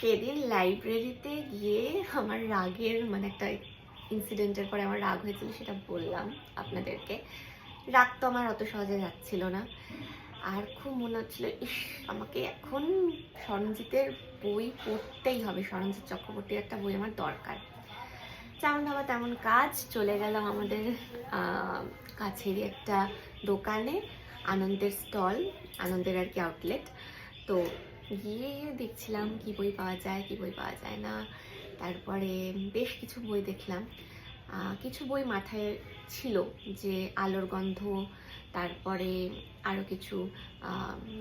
সেদিন লাইব্রেরিতে গিয়ে আমার রাগের মানে একটা ইনসিডেন্টের পরে আমার রাগ হয়েছিল, সেটা বললাম আপনাদেরকে। রাগ তো আমার অত সহজে যাচ্ছিল না, আর খুব মনে হচ্ছিল ইস, আমাকে এখন স্মরণজিতের বই পড়তেই হবে, স্মরণজিৎ চক্রবর্তীর একটা বই আমার দরকার। যেমন ভাবা তেমন কাজ, চলে গেলাম আমাদের কাছেরই একটা দোকানে, আনন্দের স্টল, আনন্দের আর কি আউটলেট। তো গিয়ে দেখছিলাম কি বই পাওয়া যায় কি বই পাওয়া যায় না। তারপরে বেশ কিছু বই দেখলাম। কিছু বই মাথায় ছিল, যে আলোর গন্ধ, তারপরে আরও কিছু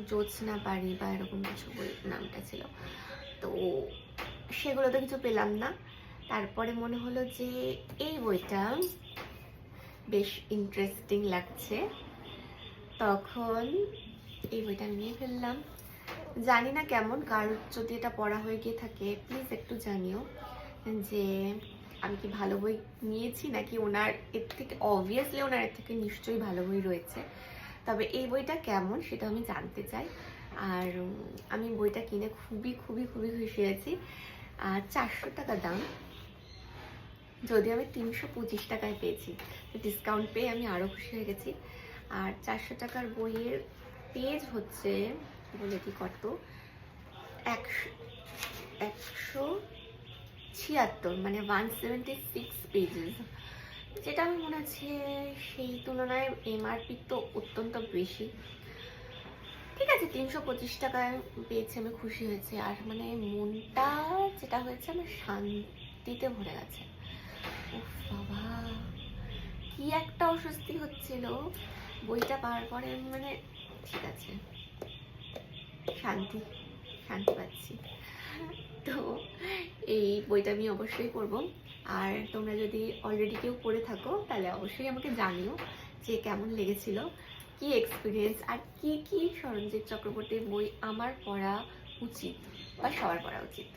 জ্যোৎস্না বাড়ি বা এরকম কিছু বই নামটা ছিল। তো সেগুলো তো কিছু পেলাম না। তারপরে মনে হলো যে এই বইটা বেশ ইন্টারেস্টিং লাগছে, তখন এই বইটা নিয়ে ফেললাম। জানি না কেমন, কারোর যদি এটা পড়া হয়ে গিয়ে থাকে প্লিজ একটু জানিও যে আমি কি ভালো বই নিয়েছি, নাকি ওনার এর থেকে অবভিয়াসলি ওনার এর থেকে নিশ্চয়ই ভালো বই রয়েছে। তবে এই বইটা কেমন সেটা আমি জানতে চাই। আর আমি বইটা কিনে খুবই খুবই খুবই খুশি হয়েছি। 400 টাকা দাম, যদিও আমি 325 টাকায় পেয়েছি, ডিসকাউন্ট পেয়ে আমি আরও খুশি হয়ে গেছি। আর 400 টাকার বইয়ের পেজ হচ্ছে বলে কি কত, 176, মানে 176 পেজেস, যেটা আমি মনে হচ্ছে সেই তুলনায় এমআরপি তো অত্যন্ত বেশি। ঠিক আছে, 325 টাকায় পেয়েছি, আমি খুশি হয়েছি। আর মানে মনটা যেটা হয়েছে আমার শান্তিতে ভরে গেছে। উফ বাবা, কি একটা অস্বস্তি হচ্ছিল বইটা পাওয়ার পরে, মানে ঠিক আছে, শান্তি শান্তি পাচ্ছি। তো এই বইটা আমি অবশ্যই পড়বো। আর তোমরা যদি অলরেডি কেউ পড়ে থাকো তাহলে অবশ্যই আমাকে জানিও যে কেমন লেগেছিল, কি এক্সপিরিয়েন্স, আর কি কি স্মরণজিৎ চক্রবর্তীর বই আমার পড়া উচিত বা সবার পড়া উচিত।